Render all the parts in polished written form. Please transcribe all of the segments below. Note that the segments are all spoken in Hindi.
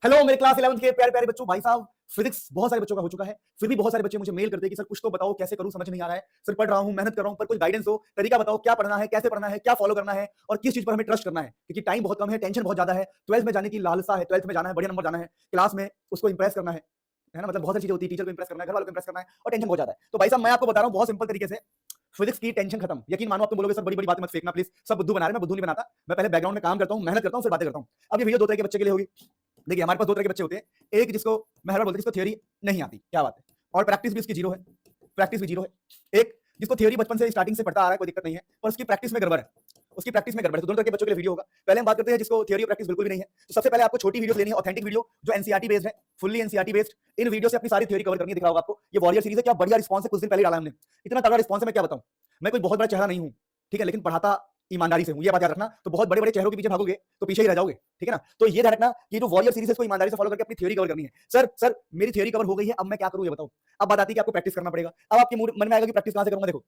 हेलो मेरे क्लास 11th के प्यारे प्यारे बच्चों। भाई साहब, फिजिक्स बहुत सारे बच्चों का हो चुका है, फिर भी बहुत सारे बच्चे मुझे मेल करते हैं कि सर कुछ तो बताओ, कैसे करूं, समझ नहीं आ रहा है। सर पढ़ रहा हूं, मेहनत कर रहा हूं, पर कोई गाइडेंस हो, तरीका बताओ, क्या पढ़ना है, कैसे पढ़ना है, क्या फॉलो करना है और किस चीज पर हमें ट्रस्ट करना है, क्योंकि टाइम बहुत कम है, टेंशन बहुत ज्यादा है। 12th में जाने की लालसा है, 12th में जाना है, बढ़िया नंबर जाना है, क्लास में उसको इंप्रेस करना है ना। मतलब बहुत सारी चीजें होती है, टीचर को इंप्रेस करना है, घर वालों को इंप्रेस करना है और टेंशन बहुत ज्यादा है। तो भाई साहब मैं आपको बता रहा हूं बहुत सिंपल तरीके से, फिजिक्स की टेंशन खत्म। यकीन मानो, आप तुम बोलोगे सर बड़ी बड़ी बातें मत फेंकना प्लीज, सब बुद्धू बना रहे हैं। मैं बुद्धू नहीं बनाता, मैं पहले बैकग्राउंड में काम करता हूं, मेहनत करता हूं, फिर बातें करता हूं। अब ये वीडियो दो तरह के बच्चे के लिए होगी। देखिए हमारे पास दो तरह के बच्चे होते हैं, एक जिसको मैं हर बार बोलते हैं जिसको थ्योरी नहीं आती, क्या बात है, और प्रैक्टिस भी उसकी जीरो है, प्रैक्टिस भी जीरो है। एक जिसको थ्योरी बचपन से स्टार्टिंग से पढ़ता आ रहा है, कोई दिक्कत नहीं है, पर उसकी प्रैक्टिस में गड़बड़ है, उसकी प्रैक्टिस में गड़बड़ है। तो दोनों तरह के बच्चों के लिए वीडियो होगा। पहले हम बात करते हैं जिसको थ्योरी और प्रैक्टिस बिल्कुल भी नहीं है। तो सबसे पहले आपको छोटी वीडियो लेनी है, ऑथेंटिक वीडियो जो एनसीईआरटी बेस्ड है, फुल्ली एनसीईआरटी बेस्ड। इन वीडियो से अपनी सारी थ्योरी कवर करनी है। दिख रहा होगा आपको, ये वॉरियर सीरीज है। क्या बढ़िया रिस्पांस है, कुछ दिन पहले डाला हमने, इतना तगड़ा रिस्पांस है, मैं क्या बताऊं। मैं कोई बहुत बड़ा चेहरा नहीं हूं, ठीक है, लेकिन पढ़ाता ईमानदारी से हूं, ये बात याद रखना। तो बहुत बड़े बड़े चेहरों के पीछे भागोगे तो पीछे ही रह जाओगे, ठीक है ना। तो ये ध्यान रखना कि जो वॉरियर सीरीज है इसको ईमानदारी से फॉलो करके अपनी थ्योरी कवर करनी है। सर मेरी थ्योरी कवर हो गई है, अब मैं क्या करूं ये बताओ। अब बात आती है कि आपको प्रैक्टिस करना पड़ेगा। अब आपके मन में आएगा कि प्रैक्टिस कहां से करूंगा। देखो,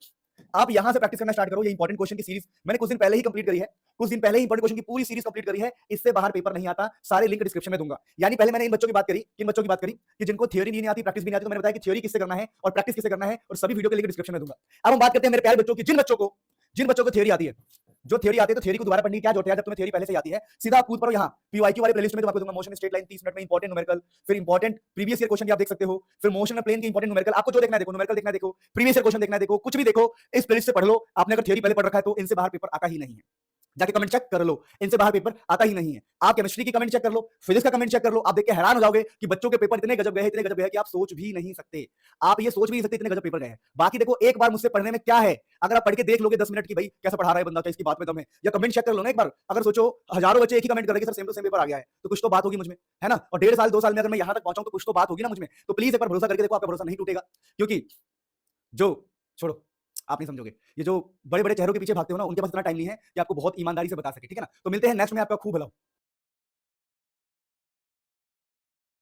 आप यहां से प्रैक्टिस करना स्टार्ट करो। ये इंपॉर्टेंट क्वेश्चन की सीरीज मैंने कुछ दिन पहले ही कंप्लीट करी है, कुछ दिन पहले ही इंपॉर्टेंट क्वेश्चन की पूरी सीरीज कंप्लीट करी है। इससे बाहर पेपर नहीं आता, सारे लिंक डिस्क्रिप्शन में दूंगा। यानी पहले मैंने इन बच्चों की बात करी, किन बच्चों की बात करी कि जिनको थ्योरी नहीं आती, प्रैक्टिस भी नहीं आती। तो मैंने बताया कि थ्योरी किससे करना है और प्रैक्टिस किससे करना है, और सभी वीडियो के लिंक डिस्क्रिप्शन में दूंगा। अब हम बात करते हैं मेरे प्यारे बच्चों की, जिन बच्चों को थ्योरी आती है, जो थ्योरी आती है, तो थ्योरी को दोबारा पढ़ने की क्या जरूरत है जब तुम्हें थ्योरी पहले से आती है। सीधा कूद पड़ो यहाँ पीवाईक्यू वाले प्लेलिस्ट में, तो आपको दूंगा मोशन स्ट्रेट लाइन 30 मिनट में, इंपॉर्टेंट न्यूमेरिकल, फिर इंपॉर्टेंट प्रीवियस ईयर क्वेश्चन भी आप देख सकते हो, फिर मोशन प्लेन के इंपॉर्टेंट न्यूमेरिकल। आपको जो देखना है देखो, न्यूमेरिकल देखना है देखो, प्रीवियस ईयर क्वेश्चन देखना है देखो, कुछ भी देखो, इस प्लेलिस्ट से पढ़ लो। आपने अगर थ्योरी पहले पढ़ रखा है तो इनसे बाहर पेपर आता ही नहीं है। जाके कमेंट चेक कर लो, इनसे बाहर पेपर आता ही नहीं है। आप केमिस्ट्री की कमेंट चेक कर लो, फिजिक्स का कमेंट चेक कर लो, आप देख के हैरान हो जाओगे कि बच्चों के पेपर इतने गजब गए, इतने गजब गए कि आप सोच भी नहीं सकते। आप ये सोच भी नहीं सकते इतने गजब पेपर गए हैं। बाकी देखो, एक बार मुझसे पढ़ने में क्या है, अगर आप पढ़ के देख लोगे 10 मिनट की भाई कैसा पढ़ा रहा है बंदा, क्या इसकी बात में दम है, या कमेंट चेक कर लो ना एक बार। अगर सोचो हजारों बच्चे एक ही कमेंट कर रहे हैं कि sir same to same paper आ गया है, तो कुछ तो बात होगी मुझ में, है ना। और 1.5 साल 2 साल में अगर मैं यहां तक पहुंचाऊं तो कुछ तो बात होगी ना मुझ में। तो प्लीज एक बार भरोसा करके देखो, आपका भरोसा नहीं टूटेगा। क्योंकि जो छोड़ो, आप नहीं समझोगे। ये जो बड़े बड़े चेहरों के पीछे भागते हो ना, उनके पास इतना टाइम नहीं है कि आपको बहुत ईमानदारी से बता सके, ठीक है ना। तो मिलते हैं नेक्स्ट में, आपका खूब भला हो।